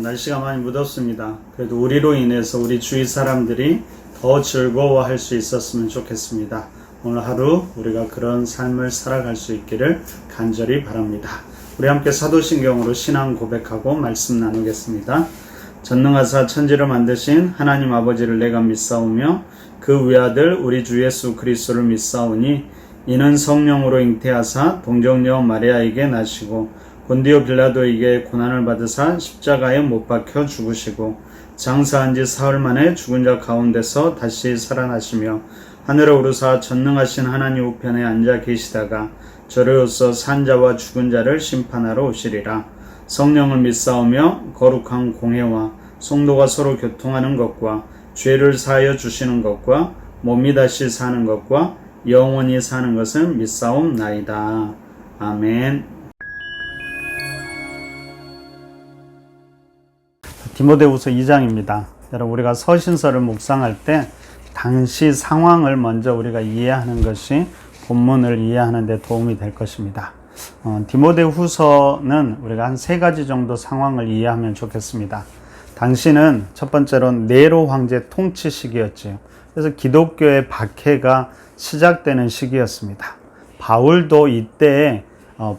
날씨가 많이 무덥습니다. 그래도 우리로 인해서 우리 주위 사람들이 더 즐거워할 수 있었으면 좋겠습니다. 오늘 하루 우리가 그런 삶을 살아갈 수 있기를 간절히 바랍니다. 우리 함께 사도신경으로 신앙 고백하고 말씀 나누겠습니다. 전능하사 천지를 만드신 하나님 아버지를 내가 믿사오며 그 외아들 우리 주 예수 그리스도를 믿사오니 이는 성령으로 잉태하사 동정녀 마리아에게 나시고 본디오 빌라도에게 고난을 받으사 십자가에 못 박혀 죽으시고 장사한 지 사흘 만에 죽은 자 가운데서 다시 살아나시며 하늘에 오르사 전능하신 하나님 우편에 앉아 계시다가 저리로서 산 자와 죽은 자를 심판하러 오시리라. 성령을 믿사오며 거룩한 공회와 성도가 서로 교통하는 것과 죄를 사하여 주시는 것과 몸이 다시 사는 것과 영원히 사는 것을 믿사옵나이다. 아멘. 디모데후서 2장입니다. 여러분, 우리가 서신서를 묵상할 때 당시 상황을 먼저 우리가 이해하는 것이 본문을 이해하는 데 도움이 될 것입니다. 디모데후서는 우리가 한 3가지 정도 상황을 이해하면 좋겠습니다. 당시는 첫 번째로 네로 황제 통치 시기였죠. 그래서 기독교의 박해가 시작되는 시기였습니다. 바울도 이때에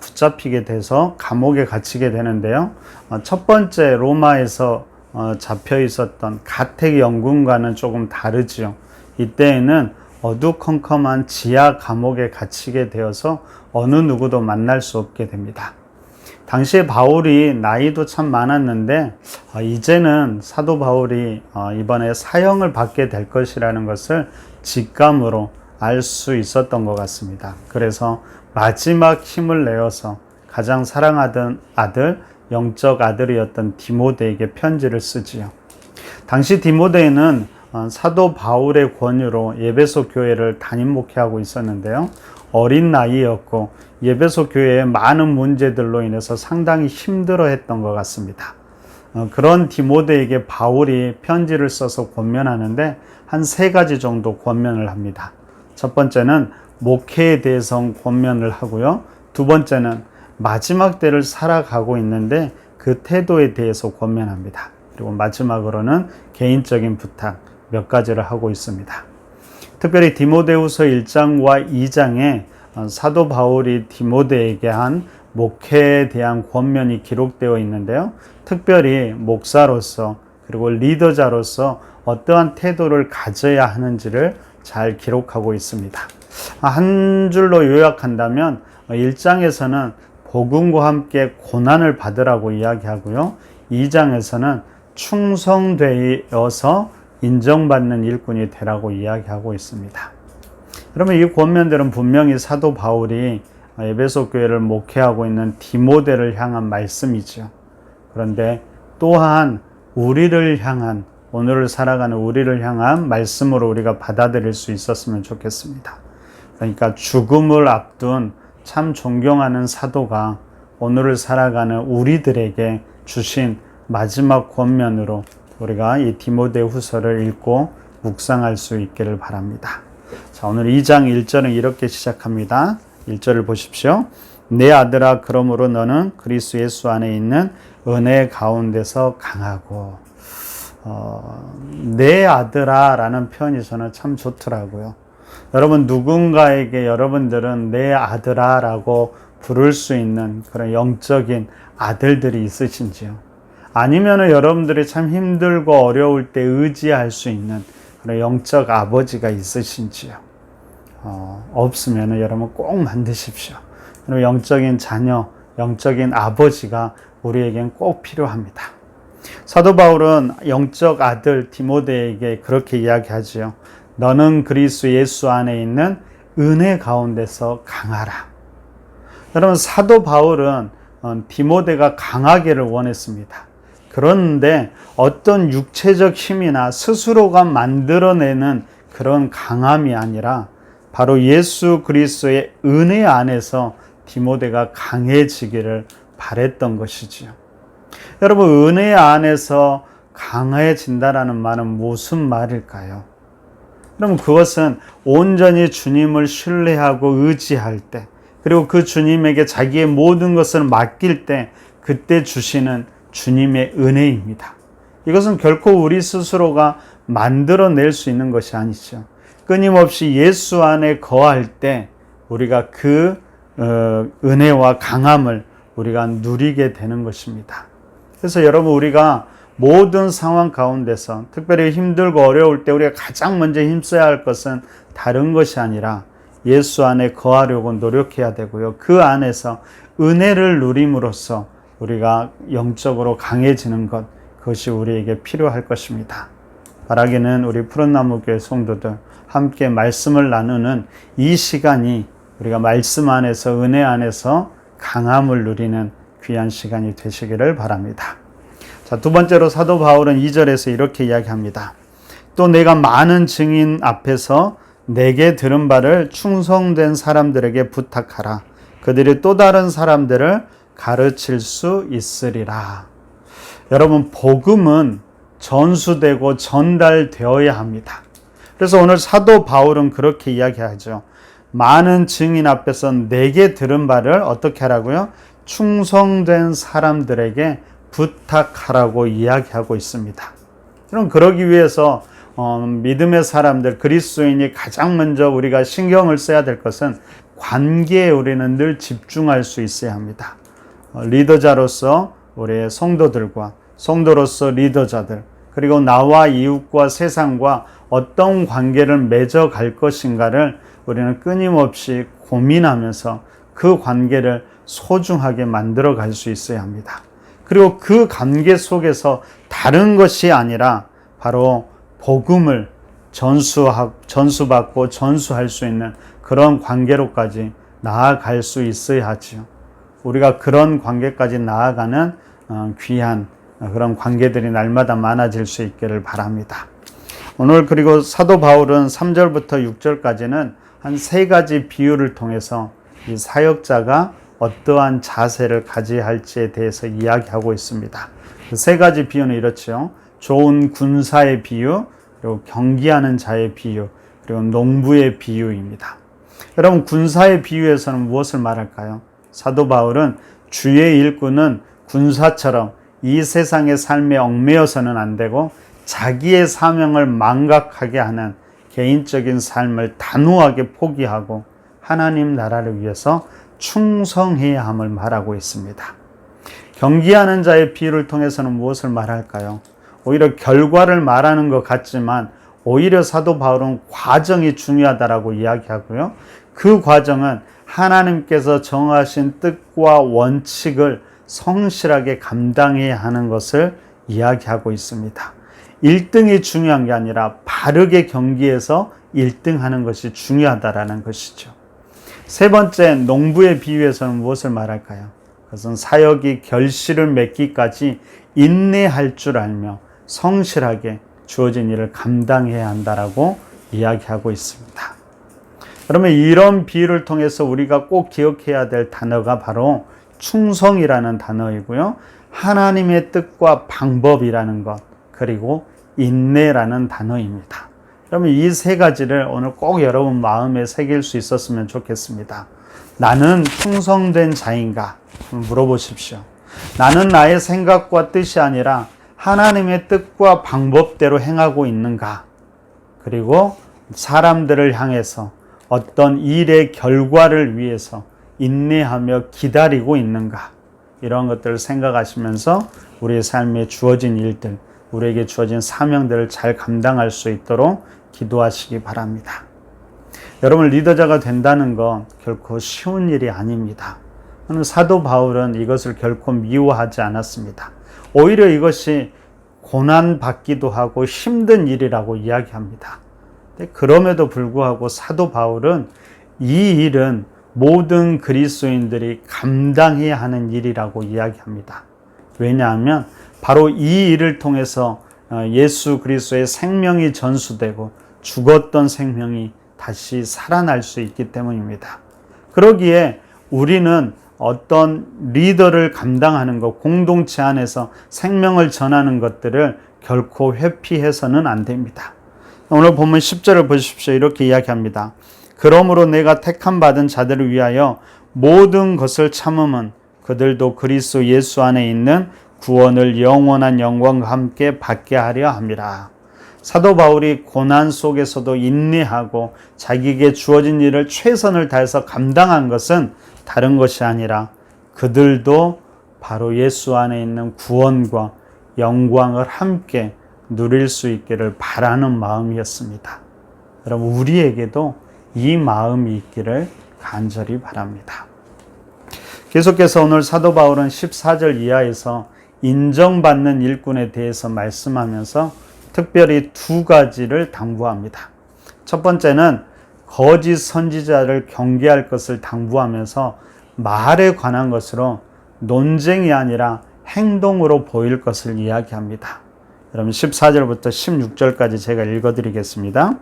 붙잡히게 돼서 감옥에 갇히게 되는데요. 첫 번째 로마에서 잡혀 있었던 가택 연군과는 조금 다르지요. 이때에는 어두컴컴한 지하 감옥에 갇히게 되어서 어느 누구도 만날 수 없게 됩니다. 당시에 바울이 나이도 참 많았는데 이제는 사도 바울이 이번에 사형을 받게 될 것이라는 것을 직감으로 알 수 있었던 것 같습니다. 그래서 마지막 힘을 내어서 가장 사랑하던 아들, 영적 아들이었던 디모데에게 편지를 쓰지요. 당시 디모데는 사도 바울의 권유로 예배소 교회를 담임 목회하고 있었는데요. 어린 나이였고 예배소 교회의 많은 문제들로 인해서 상당히 힘들어했던 것 같습니다. 그런 디모데에게 바울이 편지를 써서 권면하는데 한 3가지 정도 권면을 합니다. 첫 번째는 목회에 대해서 권면을 하고요. 두 번째는 마지막 때를 살아가고 있는데 그 태도에 대해서 권면합니다. 그리고 마지막으로는 개인적인 부탁 몇 가지를 하고 있습니다. 특별히 디모데후서 1장과 2장에 사도 바울이 디모데에게 한 목회에 대한 권면이 기록되어 있는데요. 특별히 목사로서 그리고 리더자로서 어떠한 태도를 가져야 하는지를 잘 기록하고 있습니다. 한 줄로 요약한다면 1장에서는 복음과 함께 고난을 받으라고 이야기하고요. 2장에서는 충성되어서 인정받는 일꾼이 되라고 이야기하고 있습니다. 그러면 이 권면들은 분명히 사도 바울이 에베소 교회를 목회하고 있는 디모데를 향한 말씀이죠. 그런데 또한 우리를 향한, 오늘을 살아가는 우리를 향한 말씀으로 우리가 받아들일 수 있었으면 좋겠습니다. 그러니까 죽음을 앞둔 참 존경하는 사도가 오늘을 살아가는 우리들에게 주신 마지막 권면으로 우리가 이 디모데 후서를 읽고 묵상할 수 있기를 바랍니다. 자, 오늘 2장 1절은 이렇게 시작합니다. 1절을 보십시오. 내 아들아, 그러므로 너는 그리스도 예수 안에 있는 은혜 가운데서 강하고. 내 아들아 라는 표현이 저는 참 좋더라고요. 여러분, 누군가에게 여러분들은 내 아들아 라고 부를 수 있는 그런 영적인 아들들이 있으신지요? 아니면 여러분들이 참 힘들고 어려울 때 의지할 수 있는 그런 영적 아버지가 있으신지요? 없으면 여러분 꼭 만드십시오. 영적인 자녀, 영적인 아버지가 우리에겐 꼭 필요합니다. 사도 바울은 영적 아들 디모데에게 그렇게 이야기하지요. 너는 그리스도 예수 안에 있는 은혜 가운데서 강하라. 여러분, 사도 바울은 디모데가 강하기를 원했습니다. 그런데 어떤 육체적 힘이나 스스로가 만들어내는 그런 강함이 아니라 바로 예수 그리스도의 은혜 안에서 디모데가 강해지기를 바랬던 것이지요. 여러분, 은혜 안에서 강해진다라는 말은 무슨 말일까요? 그럼 그것은 온전히 주님을 신뢰하고 의지할 때, 그리고 그 주님에게 자기의 모든 것을 맡길 때, 그때 주시는 주님의 은혜입니다. 이것은 결코 우리 스스로가 만들어낼 수 있는 것이 아니죠. 끊임없이 예수 안에 거할 때 우리가 그 은혜와 강함을 우리가 누리게 되는 것입니다. 그래서 여러분, 우리가 모든 상황 가운데서 특별히 힘들고 어려울 때 우리가 가장 먼저 힘써야 할 것은 다른 것이 아니라 예수 안에 거하려고 노력해야 되고요. 그 안에서 은혜를 누림으로써 우리가 영적으로 강해지는 것, 그것이 우리에게 필요할 것입니다. 바라기는 우리 푸른나무교회 성도들 함께 말씀을 나누는 이 시간이 우리가 말씀 안에서, 은혜 안에서 강함을 누리는 귀한 시간이 되시기를 바랍니다. 자, 두 번째로 사도 바울은 2절에서 이렇게 이야기합니다. 또 내가 많은 증인 앞에서 내게 들은 바를 충성된 사람들에게 부탁하라. 그들이 또 다른 사람들을 가르칠 수 있으리라. 여러분, 복음은 전수되고 전달되어야 합니다. 그래서 오늘 사도 바울은 그렇게 이야기하죠. 많은 증인 앞에서 내게 들은 바를 어떻게 하라고요? 충성된 사람들에게 부탁하라고 이야기하고 있습니다. 그럼 그러기 위해서 믿음의 사람들, 그리스도인이 가장 먼저 우리가 신경을 써야 될 것은 관계에 우리는 늘 집중할 수 있어야 합니다. 리더자로서 우리의 성도들과 성도로서 리더자들, 그리고 나와 이웃과 세상과 어떤 관계를 맺어갈 것인가를 우리는 끊임없이 고민하면서 그 관계를 소중하게 만들어 갈 수 있어야 합니다. 그리고 그 관계 속에서 다른 것이 아니라 바로 복음을 전수받고 전수할 수 있는 그런 관계로까지 나아갈 수 있어야 하지요. 우리가 그런 관계까지 나아가는 귀한 그런 관계들이 날마다 많아질 수 있기를 바랍니다. 오늘 그리고 사도 바울은 3절부터 6절까지는 한 3가지 비유를 통해서 이 사역자가 어떠한 자세를 가져야 할지에 대해서 이야기하고 있습니다. 그 3가지 비유는 이렇죠. 좋은 군사의 비유, 그리고 경기하는 자의 비유, 그리고 농부의 비유입니다. 여러분, 군사의 비유에서는 무엇을 말할까요? 사도 바울은 주의 일꾼은 군사처럼 이 세상의 삶에 얽매여서는 안 되고 자기의 사명을 망각하게 하는 개인적인 삶을 단호하게 포기하고 하나님 나라를 위해서 충성해야 함을 말하고 있습니다. 경기하는 자의 비유를 통해서는 무엇을 말할까요? 오히려 결과를 말하는 것 같지만 오히려 사도 바울은 과정이 중요하다라고 이야기하고요. 그 과정은 하나님께서 정하신 뜻과 원칙을 성실하게 감당해야 하는 것을 이야기하고 있습니다. 1등이 중요한 게 아니라 바르게 경기해서 1등하는 것이 중요하다라는 것이죠. 3번째, 농부의 비유에서는 무엇을 말할까요? 그것은 사역이 결실을 맺기까지 인내할 줄 알며 성실하게 주어진 일을 감당해야 한다라고 이야기하고 있습니다. 그러면 이런 비유를 통해서 우리가 꼭 기억해야 될 단어가 바로 충성이라는 단어이고요. 하나님의 뜻과 방법이라는 것, 그리고 인내라는 단어입니다. 그러면 이 3가지를 오늘 꼭 여러분 마음에 새길 수 있었으면 좋겠습니다. 나는 충성된 자인가? 물어보십시오. 나는 나의 생각과 뜻이 아니라 하나님의 뜻과 방법대로 행하고 있는가? 그리고 사람들을 향해서 어떤 일의 결과를 위해서 인내하며 기다리고 있는가? 이런 것들을 생각하시면서 우리의 삶에 주어진 일들, 우리에게 주어진 사명들을 잘 감당할 수 있도록 기도하시기 바랍니다. 여러분, 리더자가 된다는 건 결코 쉬운 일이 아닙니다. 사도 바울은 이것을 결코 미워하지 않았습니다. 오히려 이것이 고난받기도 하고 힘든 일이라고 이야기합니다. 그럼에도 불구하고 사도 바울은 이 일은 모든 그리스도인들이 감당해야 하는 일이라고 이야기합니다. 왜냐하면 바로 이 일을 통해서 예수 그리스도의 생명이 전수되고 죽었던 생명이 다시 살아날 수 있기 때문입니다. 그러기에 우리는 어떤 리더를 감당하는 것, 공동체 안에서 생명을 전하는 것들을 결코 회피해서는 안 됩니다. 오늘 본문 10절을 보십시오. 이렇게 이야기합니다. 그러므로 내가 택함 받은 자들을 위하여 모든 것을 참음은 그들도 그리스도 예수 안에 있는 구원을 영원한 영광과 함께 받게 하려 함이라. 사도 바울이 고난 속에서도 인내하고 자기에게 주어진 일을 최선을 다해서 감당한 것은 다른 것이 아니라 그들도 바로 예수 안에 있는 구원과 영광을 함께 누릴 수 있기를 바라는 마음이었습니다. 여러분, 우리에게도 이 마음이 있기를 간절히 바랍니다. 계속해서 오늘 사도 바울은 14절 이하에서 인정받는 일꾼에 대해서 말씀하면서 특별히 두 가지를 당부합니다. 첫 번째는 거짓 선지자를 경계할 것을 당부하면서 말에 관한 것으로 논쟁이 아니라 행동으로 보일 것을 이야기합니다. 여러분 14절부터 16절까지 제가 읽어드리겠습니다.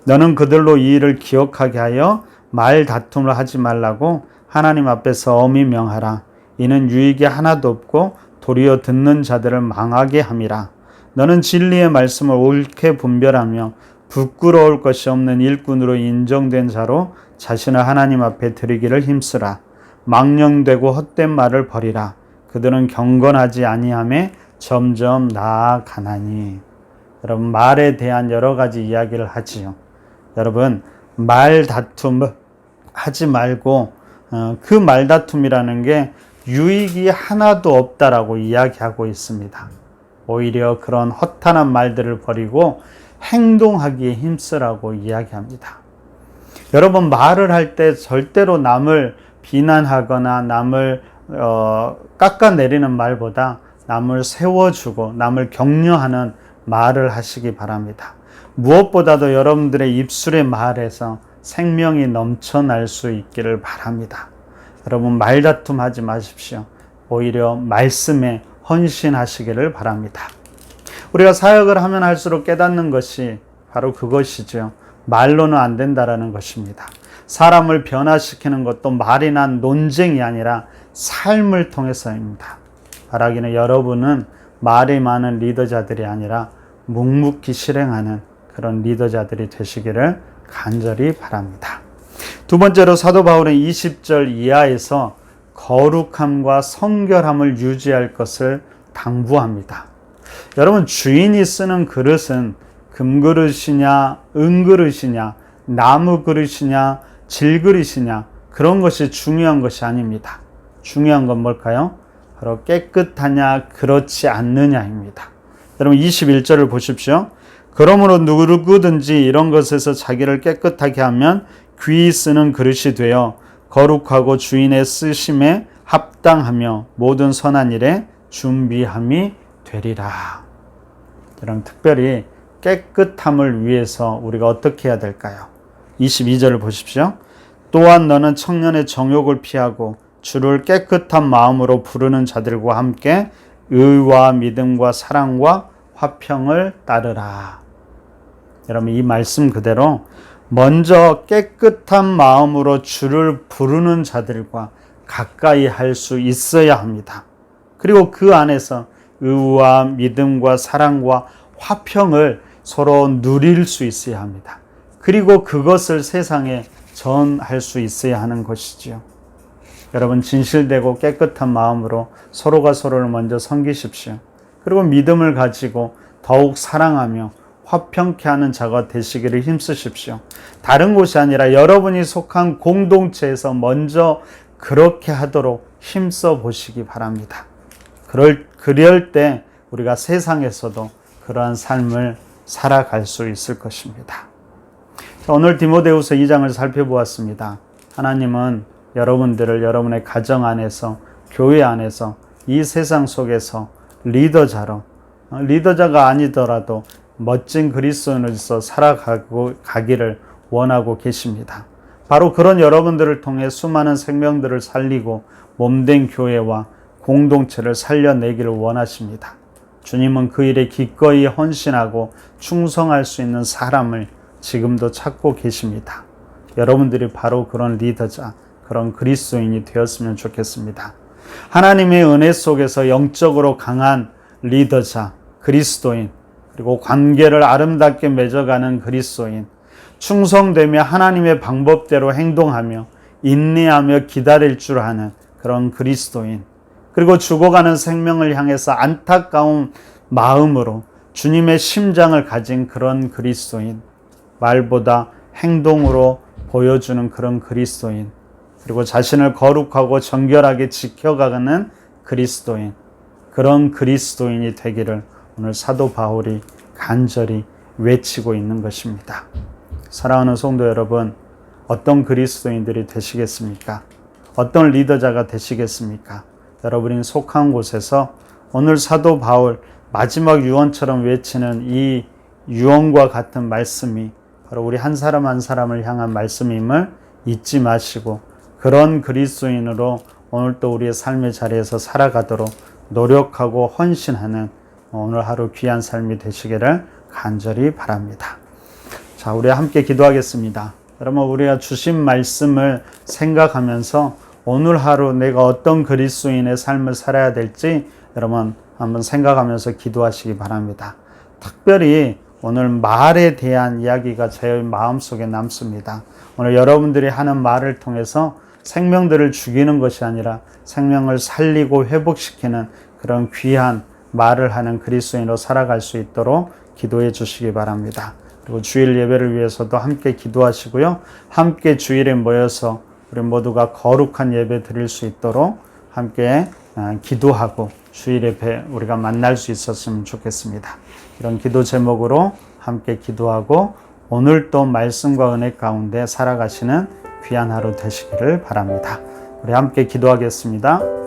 너는 그들로 이 일을 기억하게 하여 말 다툼을 하지 말라고 하나님 앞에서 엄히 명하라. 이는 유익이 하나도 없고 도리어 듣는 자들을 망하게 함이라. 너는 진리의 말씀을 옳게 분별하며 부끄러울 것이 없는 일꾼으로 인정된 자로 자신을 하나님 앞에 드리기를 힘쓰라. 망령되고 헛된 말을 버리라. 그들은 경건하지 아니함에 점점 나아가나니. 여러분, 말에 대한 여러 가지 이야기를 하지요. 여러분, 말 다툼 하지 말고 그 말다툼이라는 게 유익이 하나도 없다라고 이야기하고 있습니다. 오히려 그런 허탄한 말들을 버리고 행동하기에 힘쓰라고 이야기합니다. 여러분, 말을 할 때 절대로 남을 비난하거나 남을 깎아내리는 말보다 남을 세워주고 남을 격려하는 말을 하시기 바랍니다. 무엇보다도 여러분들의 입술의 말에서 생명이 넘쳐날 수 있기를 바랍니다. 여러분, 말다툼 하지 마십시오. 오히려 말씀에 헌신하시기를 바랍니다. 우리가 사역을 하면 할수록 깨닫는 것이 바로 그것이죠. 말로는 안 된다라는 것입니다. 사람을 변화시키는 것도 말이나 논쟁이 아니라 삶을 통해서입니다. 바라기는 여러분은 말이 많은 리더자들이 아니라 묵묵히 실행하는 그런 리더자들이 되시기를 간절히 바랍니다. 두 번째로 사도 바울은 20절 이하에서 거룩함과 성결함을 유지할 것을 당부합니다. 여러분, 주인이 쓰는 그릇은 금그릇이냐 은그릇이냐 나무 그릇이냐 질그릇이냐 그런 것이 중요한 것이 아닙니다. 중요한 건 뭘까요? 바로 깨끗하냐 그렇지 않느냐입니다. 여러분 21절을 보십시오. 그러므로 누구든지 이런 것에서 자기를 깨끗하게 하면 귀히 쓰는 그릇이 되어 거룩하고 주인의 쓰심에 합당하며 모든 선한 일에 준비함이 되리라. 여러분, 특별히 깨끗함을 위해서 우리가 어떻게 해야 될까요? 22절을 보십시오. 또한 너는 청년의 정욕을 피하고 주를 깨끗한 마음으로 부르는 자들과 함께 의와 믿음과 사랑과 화평을 따르라. 여러분, 이 말씀 그대로 먼저 깨끗한 마음으로 주를 부르는 자들과 가까이 할 수 있어야 합니다. 그리고 그 안에서 의와 믿음과 사랑과 화평을 서로 누릴 수 있어야 합니다. 그리고 그것을 세상에 전할 수 있어야 하는 것이지요. 여러분, 진실되고 깨끗한 마음으로 서로가 서로를 먼저 섬기십시오. 그리고 믿음을 가지고 더욱 사랑하며 화평케 하는 자가 되시기를 힘쓰십시오. 다른 곳이 아니라 여러분이 속한 공동체에서 먼저 그렇게 하도록 힘써 보시기 바랍니다. 그럴 때 우리가 세상에서도 그러한 삶을 살아갈 수 있을 것입니다. 오늘 디모데후서 2장을 살펴보았습니다. 하나님은 여러분들을 여러분의 가정 안에서, 교회 안에서, 이 세상 속에서 리더자가 아니더라도 멋진 그리스도인으로서 살아가기를 원하고 계십니다. 바로 그런 여러분들을 통해 수많은 생명들을 살리고 몸된 교회와 공동체를 살려내기를 원하십니다. 주님은 그 일에 기꺼이 헌신하고 충성할 수 있는 사람을 지금도 찾고 계십니다. 여러분들이 바로 그런 리더자, 그런 그리스도인이 되었으면 좋겠습니다. 하나님의 은혜 속에서 영적으로 강한 리더자, 그리스도인, 그리고 관계를 아름답게 맺어가는 그리스도인, 충성되며 하나님의 방법대로 행동하며 인내하며 기다릴 줄 아는 그런 그리스도인, 그리고 죽어가는 생명을 향해서 안타까운 마음으로 주님의 심장을 가진 그런 그리스도인, 말보다 행동으로 보여주는 그런 그리스도인, 그리고 자신을 거룩하고 정결하게 지켜가는 그리스도인, 그런 그리스도인이 되기를 오늘 사도 바울이 간절히 외치고 있는 것입니다. 사랑하는 성도 여러분, 어떤 그리스도인들이 되시겠습니까? 어떤 리더자가 되시겠습니까? 여러분이 속한 곳에서 오늘 사도 바울 마지막 유언처럼 외치는 이 유언과 같은 말씀이 바로 우리 한 사람 한 사람을 향한 말씀임을 잊지 마시고 그런 그리스도인으로 오늘 또 우리의 삶의 자리에서 살아가도록 노력하고 헌신하는 오늘 하루 귀한 삶이 되시기를 간절히 바랍니다. 자, 우리 함께 기도하겠습니다. 여러분, 우리가 주신 말씀을 생각하면서 오늘 하루 내가 어떤 그리스도인의 삶을 살아야 될지 여러분 한번 생각하면서 기도하시기 바랍니다. 특별히 오늘 말에 대한 이야기가 제 마음속에 남습니다. 오늘 여러분들이 하는 말을 통해서 생명들을 죽이는 것이 아니라 생명을 살리고 회복시키는 그런 귀한 말을 하는 그리스도인으로 살아갈 수 있도록 기도해 주시기 바랍니다. 그리고 주일 예배를 위해서도 함께 기도하시고요. 함께 주일에 모여서 우리 모두가 거룩한 예배 드릴 수 있도록 함께 기도하고 주일 예배 우리가 만날 수 있었으면 좋겠습니다. 이런 기도 제목으로 함께 기도하고 오늘 또 말씀과 은혜 가운데 살아가시는 귀한 하루 되시기를 바랍니다. 우리 함께 기도하겠습니다.